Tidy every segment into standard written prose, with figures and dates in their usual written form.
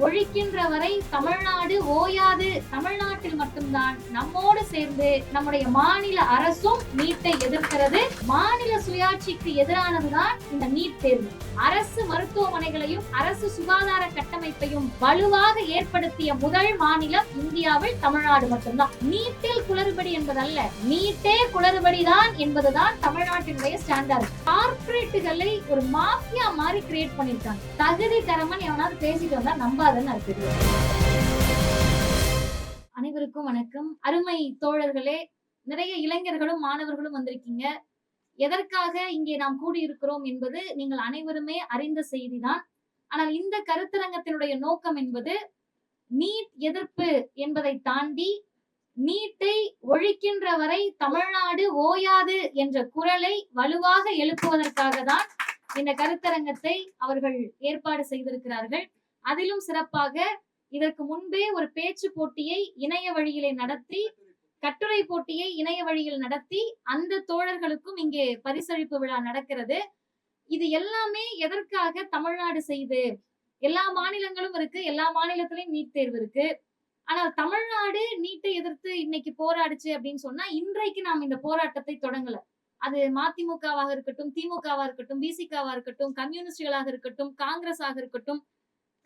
ஒழிக்கின்ற வரை தமிழ்நாடு ஓயாது. தமிழ்நாட்டில் மட்டும்தான் நம்மோடு சேர்ந்து நம்முடைய மாநில அரசும் நீட்டை எதிர்க்கிறது. மாநில சுயாட்சிக்கு எதிரானதுதான் இந்த நீட் தேர்வு. அரசு மருத்துவமனைகளையும் அரசு சுகாதார கட்டமைப்பையும் வலுவாக ஏற்படுத்திய முதல் மாநிலம் இந்தியாவில் தமிழ்நாடு மட்டும்தான். நீட்டில் குளறுபடி என்பதல்ல, நீட்டே குளறுபடிதான் என்பதுதான் தமிழ்நாட்டினுடைய ஸ்டாண்டர்ட். கார்ப்பரேட்டுகளை ஒரு மாஃபியா மாதிரி கிரியேட் பண்ணிருக்காங்க. தகுதி தரமன் எவனாவது பேசிட்டு வந்தா நம்பாதன்னு அது தெரியும். அனைவருக்கும் வணக்கம். அருமை தோழர்களே, நிறைய இளைஞர்களும் மாணவர்களும் வந்திருக்கீங்க. எதற்காக இங்கே நாம் கூடியிருக்கிறோம் என்பது நீங்கள் அனைவருமே அறிந்த செய்திதான். ஆனால் இந்த கருத்தரங்கத்தினுடைய நோக்கம் என்பது நீட் எதிர்ப்பு என்பதை தாண்டி நீட்டை ஒழிக்கின்ற வரை தமிழ்நாடு ஓயாது என்ற குரலை வலுவாக எழுப்புவதற்காக தான் இந்த கருத்தரங்கத்தை அவர்கள் ஏற்பாடு செய்திருக்கிறார்கள். அதிலும் சிறப்பாக இதற்கு முன்பே ஒரு பேச்சு போட்டியை இணைய வழியிலே நடத்தி, கட்டுரை போட்டியை இணைய வழியில் நடத்தி அந்த தோழர்களுக்கும் இங்கே பரிசளிப்பு விழா நடக்கிறது. இது எல்லாமே எதற்காக தமிழ்நாடு செய்து? எல்லா மாநிலங்களும் இருக்கு, எல்லா மாநிலத்திலையும் நீட் தேர்வு இருக்கு. ஆனால் தமிழ்நாடு நீட்டை எதிர்த்து இன்னைக்கு போராடுச்சு அப்படின்னு சொன்னா இன்றைக்கு நாம் இந்த போராட்டத்தை தொடங்கல. அது மதிமுகவாக இருக்கட்டும், திமுகவா இருக்கட்டும், விசிகாவா இருக்கட்டும், கம்யூனிஸ்டுகளாக இருக்கட்டும், காங்கிரஸாக இருக்கட்டும்.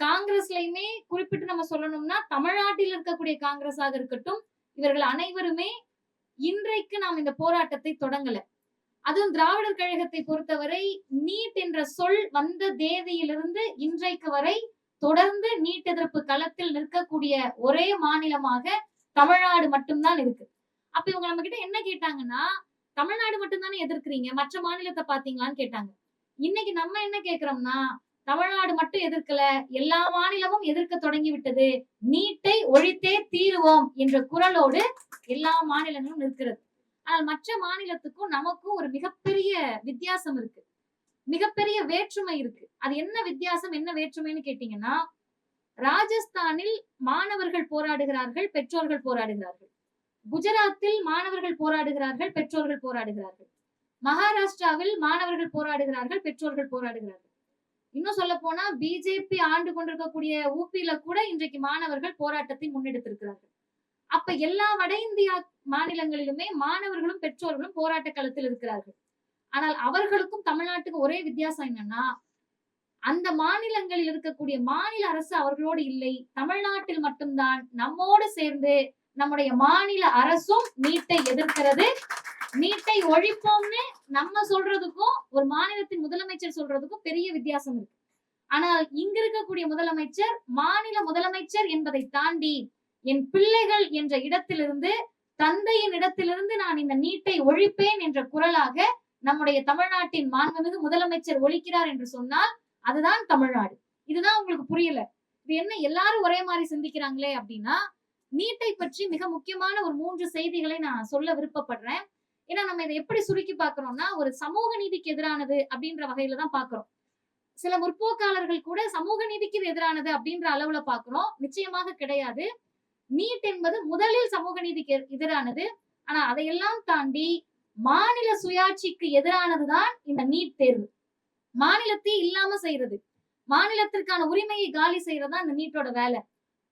காங்கிரஸ்லயுமே குறிப்பிட்டு நம்ம சொல்லணும்னா தமிழ்நாட்டில் இருக்கக்கூடிய காங்கிரஸாக இருக்கட்டும், இவர்கள் அனைவருமே இன்றைக்கு நாம் இந்த போராட்டத்தை தொடங்கல. அதுவும் திராவிடர் கழகத்தை பொறுத்தவரை நீட் என்ற சொல் வந்த தேதியிலிருந்து இன்றைக்கு வரை தொடர்ந்து நீட் எதிர்ப்பு களத்தில் நிற்கக்கூடிய ஒரே மாநிலமாக தமிழ்நாடு மட்டும்தான் இருக்கு. அப்ப இவங்க நம்ம கிட்ட என்ன கேட்டாங்கன்னா, தமிழ்நாடு மட்டும்தானே எதிர்க்கிறீங்க, மற்ற மாநிலத்தை பாத்தீங்களான்னு கேட்டாங்க. இன்னைக்கு நம்ம என்ன கேக்குறோம்னா, தமிழ்நாடு மட்டும் எதிர்க்கல, எல்லா மாநிலமும் எதிர்க்க தொடங்கி விட்டது. நீட்டை ஒழித்தே தீருவோம் என்ற குரலோடு எல்லா மாநிலங்களும் நிற்கிறது. ஆனால் மற்ற மாநிலத்துக்கும் நமக்கும் ஒரு மிகப்பெரிய வித்தியாசம் இருக்கு, மிகப்பெரிய வேற்றுமை இருக்கு. அது என்ன வித்தியாசம், என்ன வேற்றுமைன்னு கேட்டீங்கன்னா, ராஜஸ்தானில் மாணவர்கள் போராடுகிறார்கள், பெற்றோர்கள் போராடுகிறார்கள். குஜராத்தில் மாணவர்கள் போராடுகிறார்கள், பெற்றோர்கள் போராடுகிறார்கள். மகாராஷ்டிராவில் மாணவர்கள் போராடுகிறார்கள், பெற்றோர்கள் போராடுகிறார்கள். இன்னும் சொல்ல போனா பிஜேபி ஆண்டு கொண்டிருக்கக்கூடிய ஊபியில கூட இன்றைக்கு மாணவர்கள் போராட்டத்தை முன்னெடுத்திருக்கிறார்கள். அப்ப எல்லா வட இந்தியா மாநிலங்களிலுமே மாணவர்களும் பெற்றோர்களும் போராட்ட களத்தில் இருக்கிறார்கள். ஆனால் அவர்களுக்கும் தமிழ்நாட்டுக்கு ஒரே வித்தியாசம் என்னன்னா, அந்த மாநிலங்களில் இருக்கக்கூடிய மாநில அரசு அவர்களோடு இல்லை. தமிழ்நாட்டில் மட்டும்தான் நம்மோடு சேர்ந்து நம்முடைய மாநில அரசும் நீட்டை எதிர்க்கிறது. நீட்டை ஒழிப்போம்னு நம்ம சொல்றதுக்கும் ஒரு மாநிலத்தின் முதலமைச்சர் சொல்றதுக்கும் பெரிய வித்தியாசம் இருக்கு. ஆனால் இங்க இருக்கக்கூடிய முதலமைச்சர் மாநில முதலமைச்சர் என்பதை தாண்டி என் பிள்ளைகள் என்ற இடத்திலிருந்து, தந்தையின் இடத்திலிருந்து நான் இந்த நீட்டை ஒழிப்பேன் என்ற குரலாக நம்முடைய தமிழ்நாட்டின் மாண்புமிகு முதலமைச்சர் ஒழிக்கிறார் என்று சொன்னால் அதுதான் தமிழ்நாடு. இதுதான் உங்களுக்கு புரியல. இது என்ன எல்லாரும் ஒரே மாதிரி சிந்திக்கிறாங்களே அப்படின்னா, நீட்டை பற்றி மிக முக்கியமான ஒரு 3 செய்திகளை நான் சொல்ல விருப்பப்படுறேன். ஏன்னா நம்ம இதை எப்படி சுருக்கி பாக்குறோம்னா, ஒரு சமூக நீதிக்கு எதிரானது அப்படின்ற வகையில தான் பாக்குறோம். சில முற்போக்காளர்கள் கூட சமூக நீதிக்கு எதிரானது அப்படின்ற அளவுல பாக்குறோம். நிச்சயமாக கிடையாது. நீட் என்பது முதலில் சமூக நீதிக்கு எதிரானது. ஆனா அதையெல்லாம் தாண்டி மாநில சுயாட்சிக்கு எதிரானதுதான் இந்த நீட் தேர்வு. மாநிலத்தை இல்லாம செய்யறது, மாநிலத்திற்கான உரிமையை காலி செய்யறதுதான் இந்த நீட்டோட வேலை.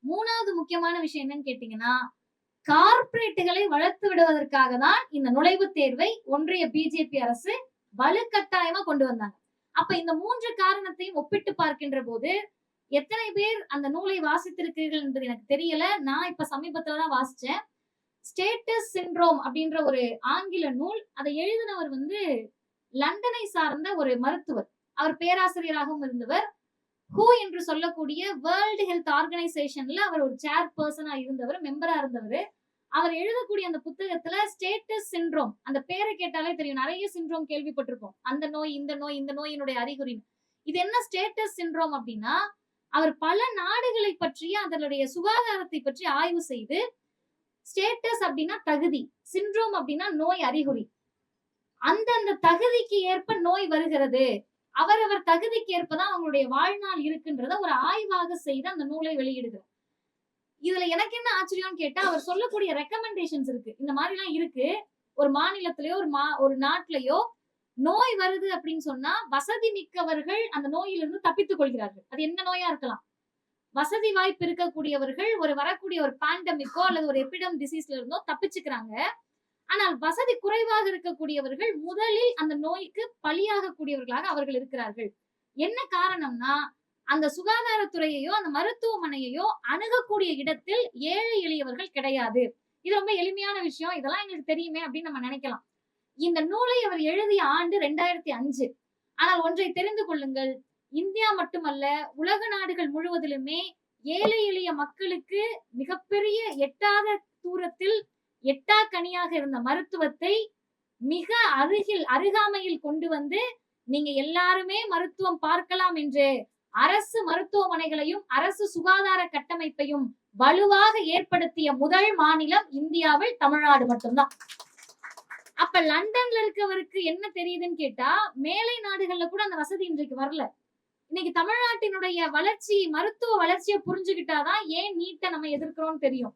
3வது முக்கியமான விஷயம் என்னன்னு கேட்டீங்கன்னா, கார்ப்பரேட்டுகளை வளர்த்து விடுவதற்காக தான் இந்த நுழைவுத் தேர்வை ஒன்றிய பிஜேபி அரசு வலுக்கட்டாயமா கொண்டு வந்தாங்க. அப்ப இந்த 3 காரணத்தையும் ஒப்பிட்டு பார்க்கின்ற போது எத்தனை பேர் அந்த நூலை வாசித்திருக்கிறீர்கள் என்பது எனக்கு தெரியல. நான் இப்ப சமீபத்துலதான் வாசிச்சேன். ஸ்டேட்டஸ் சிண்ட்ரோம் அப்படின்ற ஒரு ஆங்கில நூல். அதை எழுதினவர் லண்டனை சார்ந்த ஒரு மருத்துவர். அவர் பேராசிரியராகவும் இருந்தவர். ஹூ என்று சொல்லக்கூடிய வேர்ல்டு ஹெல்த் ஆர்கனைசேஷன்ல அவர் ஒரு சேர் பர்சனா இருந்தவர், மெம்பரா இருந்தவர். அவர் எழுதக்கூடிய அந்த புத்தகத்துல ஸ்டேட்டஸ் சிண்ட்ரோம், அந்த பேரை கேட்டாலே தெரியும், நிறைய சிண்ட்ரோம் கேள்விப்பட்டிருப்போம். அந்த நோய், இந்த நோய், இந்த நோயினுடைய அறிகுறி. இது என்ன ஸ்டேட்டஸ் சிண்ட்ரோம் அப்படின்னா, அவர் பல நாடுகளை பற்றிய அதனுடைய சுகாதாரத்தை பற்றி ஆய்வு செய்து, ஸ்டேட்டஸ் அப்படின்னா தகுதி, சிண்ட்ரோம் அப்படின்னா நோய் அறிகுறி, அந்தந்த தகுதிக்கு ஏற்ப நோய் வருகிறது, அவரவர் தகுதிக்கு ஏற்பதான் அவங்களுடைய வாழ்நாள் இருக்குன்றத ஒரு ஆய்வாக செய்து அந்த நூலை வெளியிடுகிறார். இதுல எனக்கு என்ன ஆச்சரியம்னு கேட்டா, அவர் சொல்லக்கூடிய ரெக்கமெண்டேஷன்ஸ் இருக்கு. இந்த மாதிரி எல்லாம் இருக்கு. ஒரு மாநிலத்திலயோ ஒரு நாட்டிலேயோ நோய் வருது அப்படின்னு சொன்னா வசதி மிக்கவர்கள் அந்த நோயிலிருந்து தப்பித்துக் கொள்கிறார்கள். அது என்ன நோயா இருக்கலாம். வசதி வாய்ப்பு இருக்கக்கூடியவர்கள் ஒரு வரக்கூடிய ஒரு பேண்டமிக்கோ அல்லது ஒரு எபிடம் டிசீஸ்ல இருந்தோ தப்பிச்சுக்கிறாங்க. ஆனால் வசதி குறைவாக இருக்கக்கூடியவர்கள் முதலில் அந்த நோய்க்கு பலியாகக்கூடியவர்களாக அவர்கள் இருக்கிறார்கள். என்ன காரணம்னா, அந்த சுகாதாரத்துறையையோ அந்த மருத்துவமனையையோ அணுகக்கூடிய இடத்தில் ஏழை எளியவர்கள் கிடையாது. இது ரொம்ப எளிமையான விஷயம். இதெல்லாம் எங்களுக்கு தெரியுமே அப்படின்னு நம்ம நினைக்கலாம். இந்த நூலை அவர் எழுதிய ஆண்டு 2005. ஆனால் ஒன்றை தெரிந்து கொள்ளுங்கள், இந்தியா மட்டுமல்ல உலக நாடுகள் முழுவதிலுமே ஏழை எளிய மக்களுக்கு மிகப்பெரிய எட்டாத தூரத்தில் எட்டாக்கனியாக இருந்த மருத்துவத்தை மிக அருகாமையில் கொண்டு வந்து நீங்க எல்லாருமே மருத்துவம் பார்க்கலாம் என்று அரசு மருத்துவமனைகளையும் அரசு சுகாதார கட்டமைப்பையும் வலுவாக ஏற்படுத்திய முதல் மாநிலம் இந்தியாவில் தமிழ்நாடு மட்டும்தான். அப்ப லண்டன்ல இருக்கவருக்கு என்ன தெரியுதுன்னு கேட்டா, மேலை நாடுகள்ல கூட அந்த வசதி இன்றைக்கு வரல. இன்னைக்கு தமிழ்நாட்டினுடைய வளர்ச்சி, மருத்துவ வளர்ச்சியை புரிஞ்சுக்கிட்டாதான் ஏன் நீட்டை நம்ம எதிர்க்கிறோம்னு தெரியும்.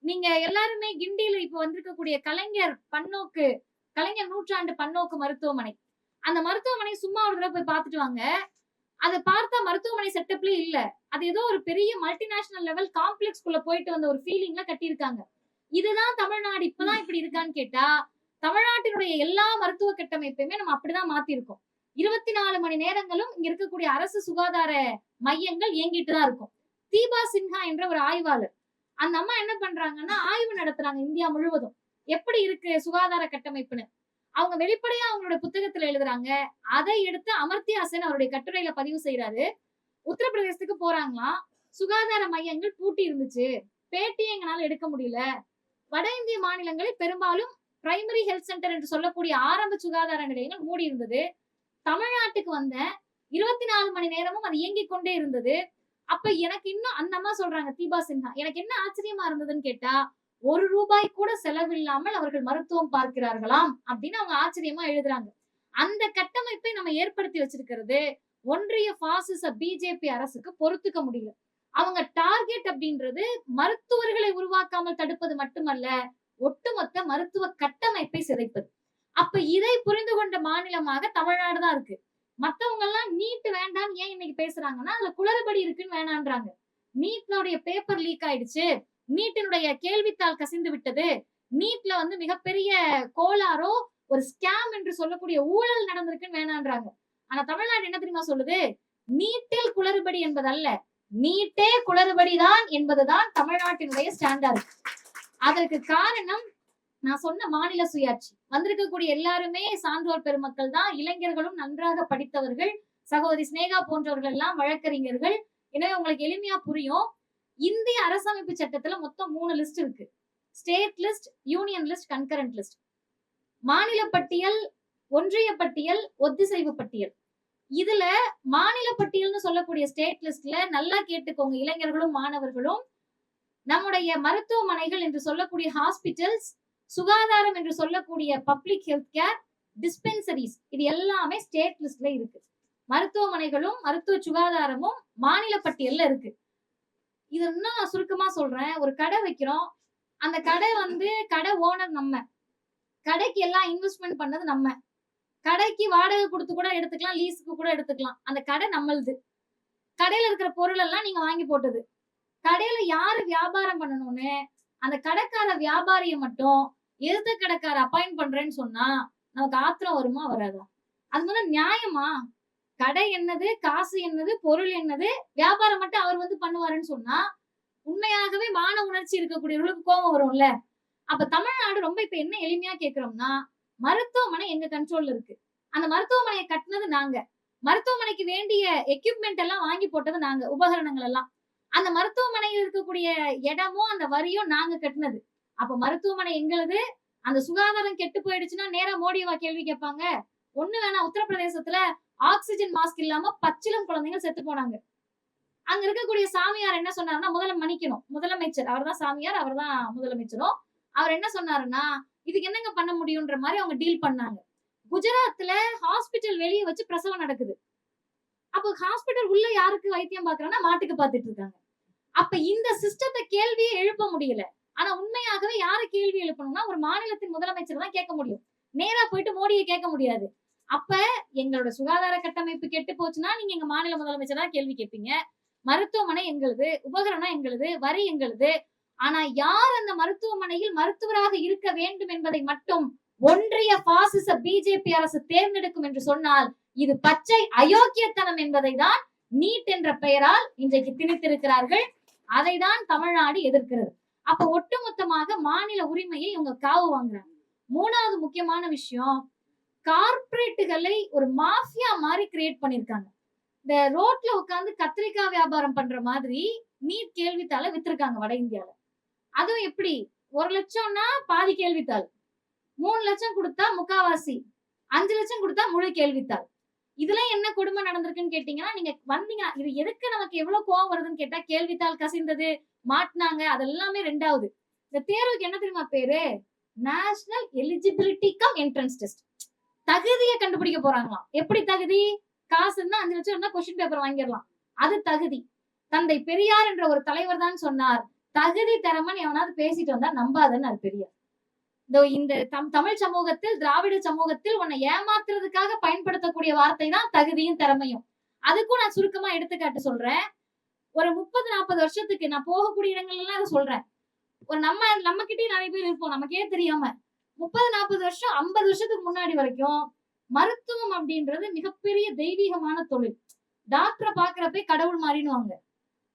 நீங்க எல்லாருமே கிண்டியில இப்ப வந்திருக்கக்கூடிய கலைஞர் நூற்றாண்டு பன்னோக்கு மருத்துவமனை, அந்த மருத்துவமனை சும்மா ஒரு தடவை போய் பார்த்துட்டு வாங்க. அதை பார்த்தா மருத்துவமனை செட்டப்லயே இல்ல. அது ஏதோ ஒரு பெரிய மல்டிநேஷனல் லெவல் காம்ப்ளெக்ஸ் குள்ள போயிட்டு வந்த ஒரு ஃபீலிங்ல கட்டியிருக்காங்க. இதுதான் தமிழ்நாடு இப்பதான் இப்படி இருக்கான்னு கேட்டா, தமிழ்நாட்டினுடைய எல்லா மருத்துவ கட்டமைப்பையுமே நம்ம அப்படிதான் மாத்திருக்கோம். 24 மணி நேரங்களும் இங்க இருக்கக்கூடிய அரசு சுகாதார மையங்கள் இயங்கிட்டு தான் இருக்கும். தீபா சின்ஹா என்ற ஒரு ஆய்வாளர், அந்த அம்மா என்ன பண்றாங்கன்னா ஆய்வு நடத்துறாங்க இந்தியா முழுவதும் எப்படி இருக்கு சுகாதார கட்டமைப்புன்னு. அவங்க வெளிப்படையா அவங்களோட புத்தகத்துல எழுதுறாங்க. அதை எடுத்து அமர்த்தியா சென் அவருடைய கட்டுரையில பதிவு செய்யறாரு. உத்தரப்பிரதேசத்துக்கு போறாங்களாம், சுகாதார மையங்கள் பூட்டி இருந்துச்சு, பேட்டியை எங்களால எடுக்க முடியல. வட இந்திய மாநிலங்களில் பெரும்பாலும் பிரைமரி ஹெல்த் சென்டர் என்று சொல்லக்கூடிய ஆரம்ப சுகாதார நிலையங்கள் மூடி இருந்தது. தமிழ்நாட்டுக்கு வந்த 24 மணி நேரமும் அது இயங்கிக் கொண்டே இருந்தது. அப்ப எனக்கு இன்னும் அந்த அம்மா சொல்றாங்க, தீபா சின்ஹா, எனக்கு என்ன ஆச்சரியமா இருந்ததுன்னு கேட்டா, ₹1 கூட செலவில்லாமல் அவர்கள் மருத்துவம் பார்க்கிறார்களாம் அப்படின்னு அவங்க ஆச்சரியமா எழுதுறாங்க. அந்த கட்டமைப்பை நம்ம ஏற்படுத்தி வச்சிருக்கிறது ஒன்றிய பாசிச பிஜேபி அரசுக்கு பொறுத்துக்க முடியல. அவங்க டார்கெட் அப்படின்றது மருத்துவர்களை உருவாக்காமல் தடுப்பது மட்டுமல்ல, ஒட்டுமொத்த மருத்துவ கட்டமைப்பை சிதைப்பது. அப்ப இதை புரிந்து கொண்ட மாநிலமாக தமிழ்நாடு தான் இருக்கு. மத்தவங்க எல்லாம் நீட் வேண்டாம் ஏன் இன்னைக்கு பேசுறாங்கன்னா, அதுல குளறுபடி இருக்குன்னு வேணான்றாங்க. நீட்னுடைய பேப்பர் லீக் ஆயிடுச்சு, நீட்டினுடைய கேள்வித்தாள் கசிந்து விட்டது, நீட்ல வந்து மிகப்பெரிய கோளாரோ ஒரு ஸ்கேம் என்று சொல்லக்கூடிய ஊழல் நடந்திருக்குன்னு வேணான்றாங்க. ஆனா தமிழ்நாடு என்ன தெரியுமா சொல்லுது, நீட்டில் குளறுபடி என்பதல்ல, நீட்டே குளறுபடிதான் என்பதுதான் தமிழ்நாட்டினுடைய ஸ்டாண்டர்ட். அதற்கு காரணம் நான் சொன்ன மாநில சுயாட்சி. வந்திருக்கக்கூடிய எல்லாருமே சான்றோர் பெருமக்கள் தான், இளைஞர்களும் நன்றாக படித்தவர்கள், சகோதரி சினேகா போன்றவர்கள் எல்லாம் வழக்கறிஞர்கள். எனவே உங்களுக்கு எளிமையா புரியும். இந்திய அரசமைப்பு சட்டத்துல மொத்தம் 3 லிஸ்ட் இருக்கு. State list, union list, concurrent list. மாநில பட்டியல், ஒன்றிய பட்டியல், ஒத்திசைவு பட்டியல். இதுல மாநில பட்டியல்னு சொல்லக்கூடிய ஸ்டேட் லிஸ்ட்ல நல்லா கேட்டுக்கோங்க இளைஞர்களும் மாணவர்களும், நம்முடைய மருத்துவமனைகள் என்று சொல்லக்கூடிய ஹாஸ்பிட்டல்ஸ், சுகாதாரம் என்று சொல்லக்கூடிய பப்ளிக் ஹெல்த் கேர், டிஸ்பென்சரிஸ், இது எல்லாமே ஸ்டேட் லிஸ்ட்ல இருக்கு. மருத்துவமனைகளும் மருத்துவ சுகாதாரமும் மாநில பட்டியல்ல இருக்கு. இது இன்னும் நான் சுருக்கமா சொல்றேன். ஒரு கடை வைக்கிறோம், அந்த கடை வந்து கடை ஓனர் நம்ம, கடைக்கு எல்லாம் இன்வெஸ்ட்மெண்ட் பண்ணது நம்ம, கடைக்கு வாடகை கொடுத்து கூட எடுத்துக்கலாம், லீஸுக்கு கூட எடுத்துக்கலாம். அந்த கடை நம்மளுது. கடையில இருக்கிற பொருள் எல்லாம் நீங்க வாங்கி போட்டது. கடையில யாரு வியாபாரம் பண்ணணும்னு அந்த கடைக்கார வியாபாரியை மட்டும் எதிர்த்த கடைக்கார அப்பாயிண்ட் பண்றேன்னு சொன்னா நமக்கு ஆத்திரம் வருமா வராதா? அது முதல்ல நியாயமா? கடை என்னது, காசு என்னது, பொருள் என்னது, வியாபாரம் மட்டும் அவர் வந்து பண்ணுவாருன்னு சொன்னா உண்மையாகவே மான உணர்ச்சி இருக்கக்கூடியவர்களுக்கு கோபம் வரும்ல. அப்ப தமிழ்நாடு ரொம்ப இப்ப என்ன எளிமையா கேக்குறோம்னா, மருத்துவமனை எங்க கண்ட்ரோல்ல இருக்கு, அந்த மருத்துவமனையை கட்டினது நாங்க, மருத்துவமனைக்கு வேண்டிய எக்யூப்மெண்ட் எல்லாம் வாங்கி போட்டது நாங்க, உபகரணங்கள் எல்லாம் அந்த மருத்துவமனையில் இருக்கக்கூடிய இடமும் அந்த வரியும் நாங்க கட்டினது. அப்ப மருத்துவமனை எங்களுது. அந்த சுகாதாரம் கெட்டு போயிடுச்சுன்னா நேரா மோடியவா கேள்வி கேட்பாங்க? ஒண்ணு வேணா, உத்தரப்பிரதேசத்துல ஆக்சிஜன் மாஸ்க் இல்லாம பச்சிளம் குழந்தைகள் செத்து போனாங்க. அங்க இருக்கக்கூடிய சாமியார் என்ன சொன்னாருன்னா, முதலமைச்சர் அவர் தான் சாமியார், அவர் தான் முதலமைச்சரும். அவர் என்ன சொன்னாருன்னா, இதுக்கு என்னங்க பண்ண முடியும்ன்ற மாதிரி அவங்க டீல் பண்ணாங்க. குஜராத்ல ஹாஸ்பிட்டல் வெளியே வச்சு பிரசவம் நடக்குது. அப்ப ஹாஸ்பிட்டல் உள்ள யாருக்கு வைத்தியம் பாக்குறாங்கன்னா மாட்டுக்கு பாத்துட்டு இருக்காங்க. அப்ப இந்த சிஸ்டத்தை கேள்வியே எழுப்ப முடியல. ஆனா உண்மையாகவே யாரை கேள்வி எழுப்பணும்னா ஒரு மாநிலத்தின் முதலமைச்சர் தான் கேட்க முடியும். நேரா போயிட்டு மோடியை கேட்க முடியாது. அப்ப எங்களோட சுகாதார கட்டமைப்பு கெட்டு போச்சுன்னா நீங்க எங்க மாநில முதலமைச்சர் தான் கேள்வி கேட்பீங்க. மருத்துவமனை எங்களுது, உபகரணம் எங்களுது, வரி எங்களுது. ஆனா யார் அந்த மருத்துவமனையில் மருத்துவராக இருக்க வேண்டும் என்பதை மட்டும் ஒன்றிய பாசிச பிஜேபி அரசு தேர்ந்தெடுக்கும் என்று சொன்னால் இது பச்சை அயோக்கியத்தனம் என்பதை தான் நீட் என்ற பெயரால் இன்றைக்கு திணித்திருக்கிறார்கள். அதை தான் தமிழ்நாடு எதிர்க்கிறது. அப்ப ஒட்டுமொத்தமாக மாநில உரிமையை இவங்க காவு வாங்குறாங்க. மூணாவது முக்கியமான விஷயம், கார்ப்பரேட்டுகளை ஒரு மாஃபியா மாதிரி கிரியேட் பண்ணிருக்காங்க. இந்த ரோட்ல உட்கார்ந்து கத்திரிக்காய் வியாபாரம் பண்ற மாதிரி நீட் கேள்வித்தாள வித்திருக்காங்க வட இந்தியால. அதுவும் எப்படி, 1 லட்சம்னா பாதி கேள்வித்தாள், 3 லட்சம் கொடுத்தா முக்காவாசி, 5 லட்சம் கொடுத்தா முழு கேள்வித்தாள். இதுல என்ன கொடுமை நடந்திருக்குன்னு கேட்டீங்கன்னா, நீங்க வந்தீங்க இது எதுக்கு நமக்கு எவ்வளவு கோவம் வருதுன்னு கேட்டா, கேள்வித்தாள் கசிந்தது, மாட்டினாங்க, அதெல்லாமே ரெண்டாவது. இந்த தேர்வுக்கு என்ன தெரியுமா பேரு? National eligibility come entrance test. தகுதியை கண்டுபிடிக்க போறாங்களாம். எப்படி தகுதி? காசு இருந்தா 5 லட்சம் இருந்தா கொஸ்டின் பேப்பர் வாங்கிடலாம், அது தகுதி. தந்தை பெரியார் என்ற ஒரு தலைவர் தான் சொன்னார், தகுதி திறமன் எவனாவது பேசிட்டு வந்தா நம்பாதன்னு. அது பெரியார். இந்த தமிழ் சமூகத்தில், திராவிட சமூகத்தில் உன்னை ஏமாத்துறதுக்காக பயன்படுத்தக்கூடிய வார்த்தை தான் தகுதியும் திறமையும். அதுக்கும் நான் சுருக்கமா எடுத்துக்காட்டு சொல்றேன். ஒரு 30-40 வருஷத்துக்கு நான் போகக்கூடிய இடங்கள் எல்லாம் அதை சொல்றேன். ஒரு நம்ம கிட்டே நிறைய பேர் இருப்போம், நமக்கே தெரியாம. 30-40 வருஷம், 50 வருஷத்துக்கு முன்னாடி வரைக்கும் மருத்துவம் அப்படின்றது மிகப்பெரிய தெய்வீகமான தொழில். டாக்டரை பாக்குறப்ப கடவுள் மாறினுவாங்க.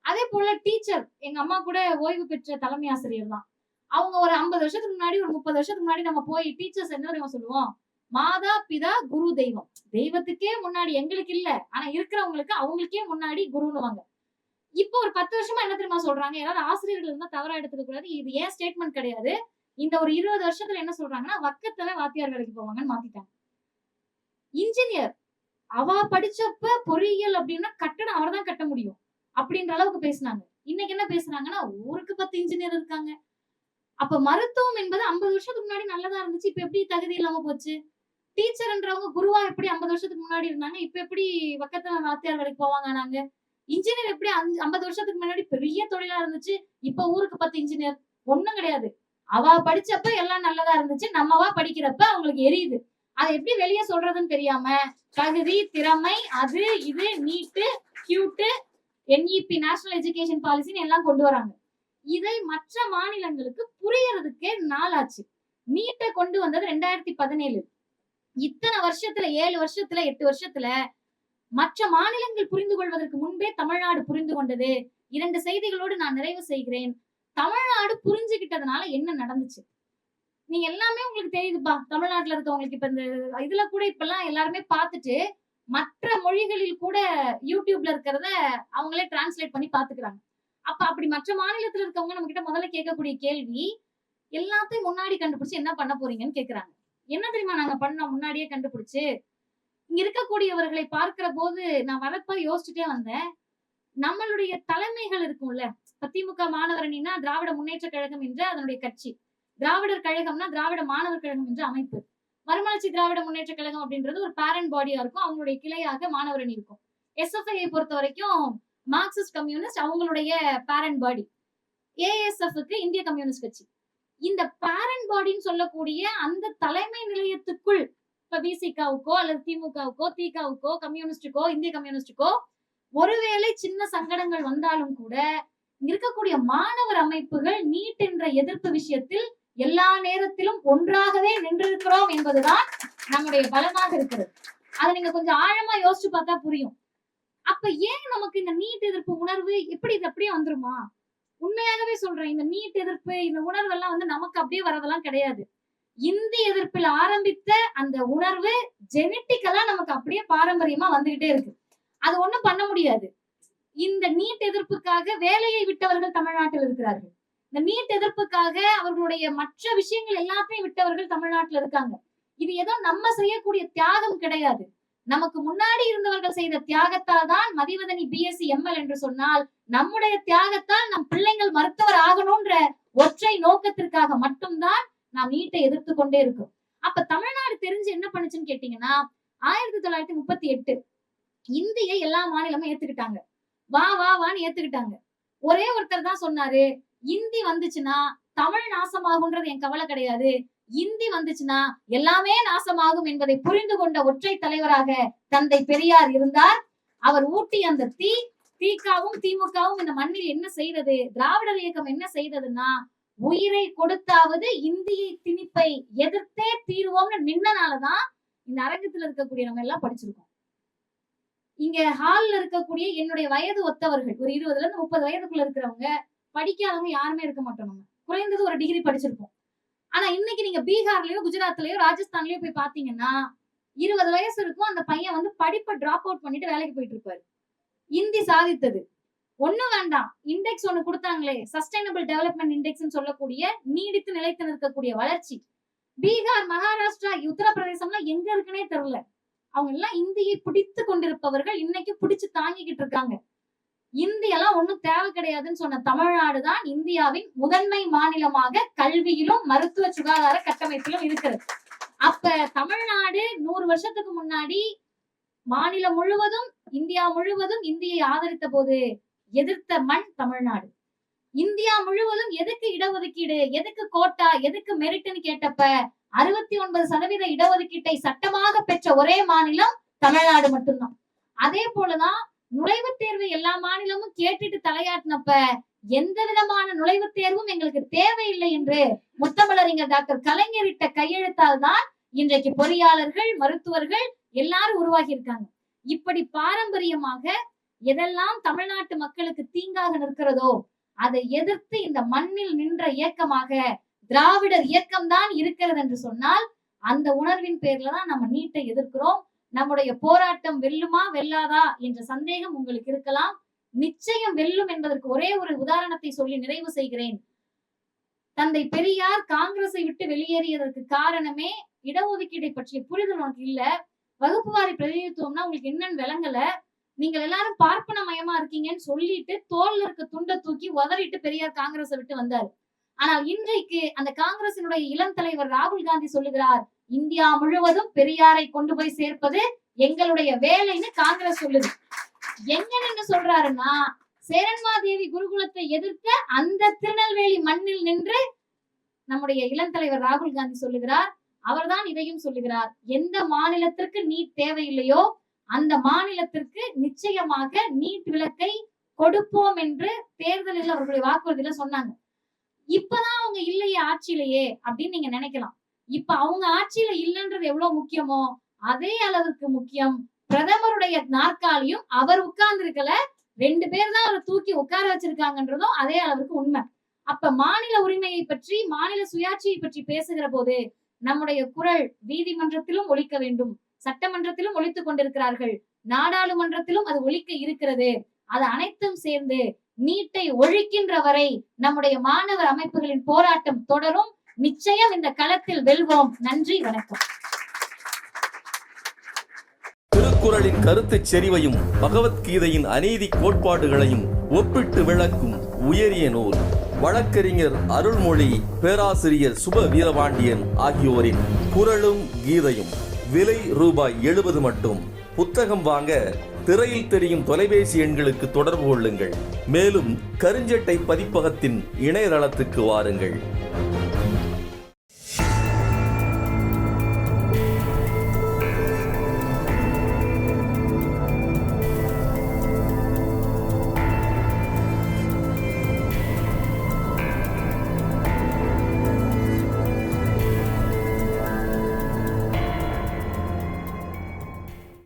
அதே போல டீச்சர், எங்க அம்மா கூட ஓய்வு பெற்ற தலைமை ஆசிரியர் தான். அவங்க ஒரு 50 வருஷத்துக்கு முன்னாடி, ஒரு 30 வருஷத்துக்கு முன்னாடி நம்ம போய் டீச்சர்ஸ் என்ன தெரியுமா சொல்லுவோம்? மாதா பிதா குரு தெய்வம். தெய்வத்துக்கே முன்னாடி எங்களுக்கு இல்ல, ஆனா இருக்கிறவங்களுக்கு அவங்களுக்கே முன்னாடி குருன்னுவாங்க. இப்போ ஒரு 10 வருஷமா என்ன தெரியுமா சொல்றாங்க? யாராவது ஆசிரியர்கள் இருந்தா தவறா எடுத்துக்க கூடாது, இது ஏன் ஸ்டேட்மெண்ட் கிடையாது. இந்த ஒரு 20 வருஷத்துல என்ன சொல்றாங்கன்னா, வக்கத்துல வாத்தியார் வேலைக்கு போவாங்கன்னு மாத்திட்டாங்க. இன்ஜினியர், அவ படிச்சப்ப பொறியியல் அப்படின்னா கட்டடம் அவர்தான் கட்ட முடியும் அப்படின்ற அளவுக்கு பேசினாங்க. இன்னைக்கு என்ன பேசுறாங்கன்னா, ஊருக்கு 10 இன்ஜினியர் இருக்காங்க. அப்ப மருத்துவம் என்பது 50 வருஷத்துக்கு முன்னாடி நல்லதா இருந்துச்சு, இப்ப எப்படி தகுதி இல்லாம போச்சு? டீச்சர்ன்றவங்க குருவா எப்படி 50 வருஷத்துக்கு முன்னாடி இருந்தாங்க, இப்ப எப்படி வக்கத்துல வாத்தியார் வேலைக்கு போவாங்க நாங்க? இன்ஜினியர் எப்படி 50 வருஷத்துக்கு முன்னாடி பெரிய தொழிலா இருந்துச்சு, இப்ப ஊருக்கு 10 இன்ஜினியர்? ஒண்ணும் கிடையாது. அவ படிச்சப்ப எல்லாம் நல்லதா இருந்துச்சு, நம்மவா படிக்கிறப்ப அவங்களுக்கு எரியுது. அதை எப்படி வெளியே சொல்றதுன்னு தெரியாம தகுதி, திறமை, அது இது, நீட்டு, கியூட்டு, NEP நேஷனல் எஜுகேஷன் பாலிசின்னு எல்லாம் கொண்டு வராங்க. இதை மற்ற மாநிலங்களுக்கு புரியறதுக்கே நாளாச்சு. நீட்டை கொண்டு வந்தது 2017. இத்தனை வருஷத்துல, 7 வருஷத்துல, 8 வருஷத்துல மற்ற மாநிலங்கள் புரிந்து கொள்வதற்கு முன்பே தமிழ்நாடு புரிந்து கொண்டது. 2 செய்திகளோடு நான் நிறைவு செய்கிறேன். தமிழ்நாடு புரிஞ்சுகிட்டதுனால என்ன நடந்துச்சு நீங்க எல்லாமே உங்களுக்கு தெரியுதுப்பா. தமிழ்நாட்டுல இருக்கவங்களுக்கு இப்ப இந்த இதுல கூட இப்பெல்லாம் எல்லாருமே பார்த்துட்டு மற்ற மொழிகளில் கூட யூடியூப்ல இருக்கிறத அவங்களே டிரான்ஸ்லேட் பண்ணி பாத்துக்கிறாங்க. அப்ப அப்படி மற்ற மாநிலத்துல இருக்கவங்க நம்ம கிட்ட முதல்ல கேட்கக்கூடிய கேள்வி, எல்லாத்தையும் முன்னாடி கண்டுபிடிச்சு என்ன பண்ண போறீங்கன்னு கேக்குறாங்க. என்ன தெரியுமா நாங்க பண்ணோம் முன்னாடியே கண்டுபிடிச்சு? இங்க இருக்கக்கூடியவர்களை பார்க்கிற போது நான் வரப்ப யோசிச்சுட்டே வந்தேன். நம்மளுடைய தலைமைகள் இருக்கும்ல, திமுக மாணவர் அணினா திராவிட முன்னேற்ற கழகம் என்ற அதனுடைய கட்சி, திராவிடர் கழகம்னா திராவிட மாணவர் கழகம் என்ற அமைப்பு, மறுமலர்ச்சி திராவிட முன்னேற்ற கழகம் அப்படின்றது ஒரு பேரண்ட் பாடியா இருக்கும், அவங்களுடைய கிளையாக மாணவர் அணி இருக்கும். SFI பொறுத்த வரைக்கும் மார்க்சிஸ்ட் கம்யூனிஸ்ட் அவங்களுடைய பேரண்ட் பாடி, ASFக்கு இந்திய கம்யூனிஸ்ட் கட்சி. இந்த பேரண்ட் பாடின்னு சொல்லக்கூடிய அந்த தலைமை நிலையத்துக்குள் இப்ப விசிகாவுக்கோ அல்லது திமுகவுக்கோ, திகாவுக்கோ, கம்யூனிஸ்டுக்கோ, இந்திய கம்யூனிஸ்டுக்கோ ஒருவேளை சின்ன சங்கடங்கள் வந்தாலும் கூட இருக்கக்கூடிய மாணவர் அமைப்புகள் நீட் என்ற எதிர்ப்பு விஷயத்தில் எல்லா நேரத்திலும் ஒன்றாகவே நின்றிருக்கிறோம் என்பதுதான் நம்முடைய பலமாக இருக்கிறது. அதை நீங்க கொஞ்சம் ஆழமா யோசிச்சு பார்த்தா புரியும். அப்ப ஏன் நமக்கு இந்த நீட் எதிர்ப்பு உணர்வு எப்படி இது அப்படியே வந்துருமா? உண்மையாகவே சொல்றேன், இந்த நீட் எதிர்ப்பு இந்த உணர்வு எல்லாம் நமக்கு அப்படியே வரதெல்லாம் கிடையாது. இந்தி எதிர்ப்பில் ஆரம்பித்த அந்த உணர்வு ஜெனட்டிக்கலா நமக்கு அப்படியே பாரம்பரியமா வந்துகிட்டே இருக்கு. அது ஒண்ணும் பண்ண முடியாது. இந்த நீட் எதிர்ப்புக்காக வேலையை விட்டவர்கள் தமிழ்நாட்டில் இருக்கிறார்கள். இந்த நீட் எதிர்ப்புக்காக அவர்களுடைய மற்ற விஷயங்கள் எல்லாத்தையும் விட்டவர்கள் தமிழ்நாட்டில் இருக்காங்க. இது ஏதோ நம்ம செய்யக்கூடிய தியாகம் கிடையாது. நமக்கு முன்னாடி இருந்தவர்கள் செய்த தியாகத்தால் தான் மதிவதனி BSc ML என்று சொன்னால், நம்முடைய தியாகத்தால் நம் பிள்ளைங்கள் மருத்துவர் ஆகணும்ன்ற ஒற்றை நோக்கத்திற்காக மட்டும்தான் நாம் நீட்டை எதிர்த்து கொண்டே இருக்கோம். அப்ப தமிழ்நாடு தெரிஞ்சு என்ன பண்ணுச்சுன்னு கேட்டீங்கன்னா, 1938 இந்தியை எல்லா மாநிலமும் ஏத்துக்கிட்டாங்க. வான்னு ஏத்துக்கிட்டாங்க. ஒரே ஒருத்தர் தான் சொன்னாரு, இந்தி வந்துச்சுன்னா தமிழ் நாசமாகுன்றது என் கவலை கிடையாது, இந்தி வந்துச்சுன்னா எல்லாமே நாசமாகும் என்பதை புரிந்து கொண்ட ஒற்றை தலைவராக தந்தை பெரியார் இருந்தார். அவர் ஊட்டி அந்த தீ திகாவும் திமுகவும் இந்த மண்ணில் என்ன செய்தது, திராவிடர் இயக்கம் என்ன செய்ததுன்னா, உயிரை கொடுத்தாவது இந்திய திணிப்பை எதிர்த்தே தீர்வோம்னு நின்னனாலதான் இந்த அரங்கத்துல இருக்கக்கூடிய நம்ம எல்லாம் படிச்சிருக்கோம். இங்க ஹால்ல இருக்கக்கூடிய என்னுடைய வயது ஒத்தவர்கள், ஒரு 20 இருந்து 30 வயதுக்குள்ள இருக்கிறவங்க, படிக்காதவங்க யாருமே இருக்க மாட்டோம். நம்ம குறைந்தது ஒரு டிகிரி படிச்சிருப்போம். ஆனா இன்னைக்கு நீங்க பீகார்லயோ குஜராத்லயோ ராஜஸ்தான்லயோ போய் பாத்தீங்கன்னா 20 வயசு இருக்கும், அந்த பையன் வந்து படிப்பை டிராப் அவுட் பண்ணிட்டு வேலைக்கு போயிட்டு இருப்பாரு. இந்தி சாதித்தது ஒண்ணும் வேண்டாம், இண்டெக்ஸ் ஒண்ணு கொடுத்தாங்களே, சஸ்டைனபிள் டெவலப்மெண்ட் இண்டெக்ஸ் சொல்லக்கூடிய நீடித்து நிலைத்து நிற்கக்கூடிய வளர்ச்சி. பீகார், மகாராஷ்டிரா, உத்தரப்பிரதேசம்லாம் எங்க இருக்குன்னே தெரியல. அவங்க எல்லாம் இந்தியை பிடித்து கொண்டிருப்பவர்கள், இன்னைக்கு பிடிச்சு தாங்கிக்கிட்டு இருக்காங்க. இந்தியெல்லாம் ஒண்ணும் தேவை கிடையாதுன்னு சொன்ன தமிழ்நாடு தான் இந்தியாவின் முதன்மை மாநிலமாக கல்வியிலும் மருத்துவ சுகாதார கட்டமைப்பிலும் இருக்கிறது. அப்ப தமிழ்நாடு 100 வருஷத்துக்கு முன்னாடி மாநிலம் முழுவதும், இந்தியா முழுவதும் இந்தியை ஆதரித்த போது எதிர்த்த மண் தமிழ்நாடு. இந்தியா முழுவதும் எதுக்கு இடஒதுக்கீடு, எதுக்கு கோட்டா, எதுக்கு மெரிட்னு கேட்டப்ப 69% இடஒதுக்கீட்டை சட்டமாக பெற்ற ஒரே மாநிலம் தமிழ்நாடு மட்டும்தான். அதே போலதான் நுழைவுத் தேர்வு எல்லா மாநிலமும் கேட்டுட்டு தலையாட்டினப்ப எந்த விதமான நுழைவுத் தேர்வும் எங்களுக்கு தேவையில்லை என்று முத்தமிழறிஞர் டாக்டர் கலைஞர் இட்ட கையெழுத்தால் தான் இன்றைக்கு பொறியாளர்கள், மருத்துவர்கள் எல்லாரும் உருவாகி இருக்காங்க. இப்படி பாரம்பரியமாக எதெல்லாம் தமிழ்நாட்டு மக்களுக்கு தீங்காக நிற்கிறதோ அதை எதிர்த்து இந்த மண்ணில் நின்ற இயக்கமாக திராவிடர் இயக்கம் தான் இருக்கிறது என்று சொன்னால், அந்த உணர்வின் பேர்ல தான் நம்ம நீட்டை எதிர்க்கிறோம். நம்முடைய போராட்டம் வெல்லுமா வெல்லாதா என்ற சந்தேகம் உங்களுக்கு இருக்கலாம். நிச்சயம் வெல்லும் என்பதற்கு ஒரே ஒரு உதாரணத்தை சொல்லி நிறைவு செய்கிறேன். தந்தை பெரியார் காங்கிரஸை விட்டு வெளியேறியதற்கு காரணமே இடஒதுக்கீடை பற்றிய புரிதல் உனக்கு இல்ல, வகுப்பு வாரி பிரதிநிதித்துவம்னா உங்களுக்கு என்னன்னு விளங்கல, நீங்கள் எல்லாரும் பார்ப்பன மயமா இருக்கீங்கன்னு சொல்லிட்டு தோல்ல இருக்க துண்டை தூக்கி உதறிட்டு பெரியார் காங்கிரஸை விட்டு வந்தார். ஆனால் இன்றைக்கு அந்த காங்கிரசினுடைய இளம் தலைவர் ராகுல் காந்தி சொல்லுகிறார், இந்தியா முழுவதும் பெரியாரை கொண்டு போய் சேர்ப்பது எங்களுடைய வேலைன்னு காங்கிரஸ் சொல்லுது. எங்க நின்று சொல்றாருன்னா, சேரன்மாதேவி குருகுலத்தை எதிர்த்த அந்த திருநெல்வேலி மண்ணில் நின்று நம்முடைய இளம் தலைவர் ராகுல் காந்தி சொல்லுகிறார். அவர்தான் இதையும் சொல்லுகிறார், எந்த மாநிலத்திற்கு நீட் தேவையில்லையோ அந்த மாநிலத்திற்கு நிச்சயமாக நீட் விலக்கை கொடுப்போம் என்று தேர்தலில் அவர்களுடைய வாக்குறுதியில சொன்னாங்க. இப்பதான் அவங்க இல்லையே ஆட்சியிலேயே அப்படின்னு நீங்க நினைக்கலாம். இப்ப அவங்க ஆட்சியில இல்லைன்றது எவ்வளவு முக்கியமோ அதே அளவுக்கு முக்கியம் பிரதமருடைய நாற்காலியும். அவர் உட்கார்ந்து இருக்கல, 2 பேர் தான் அவரை தூக்கி உட்கார வச்சிருக்காங்கன்றதும் அதே அளவுக்கு உண்மை. அப்ப மாநில உரிமையை பற்றி, மாநில சுயாட்சியை பற்றி பேசுகிற போது நம்முடைய குரல் நீதிமன்றத்திலும் ஒலிக்க வேண்டும், சட்டமன்றத்திலும் ஒலித்துக் கொண்டிருக்கிறார்கள், நாடாளுமன்றத்திலும் அது ஒலிக்க இருக்கிறது. அது அனைத்தும் சேர்ந்து நீட்டை ஒழிக்கின்ற வரை நம்முடைய மாணவர் அமைப்புகளின் போராட்டம் தொடரும். நிச்சயம் இந்த களத்தில் வெல்வோம். நன்றி, வணக்கம். திருக்குறளின் கருத்து செறிவையும் பகவத்கீதையின் அநீதி கோட்பாடுகளையும் ஒப்பிட்டு விளக்கும் உயரிய நூல். வழக்கறிஞர் அருள்மொழி, பேராசிரியர் சுப வீரபாண்டியன் ஆகியோரின் குறளும் கீதையும். விலை ரூபாய் 70 மட்டும். புத்தகம் வாங்க திரையில் தெரியும் தொலைபேசி எண்களுக்கு தொடர்பு கொள்ளுங்கள். மேலும் கருஞ்சட்டை பதிப்பகத்தின் இணையதளத்துக்கு வாருங்கள்.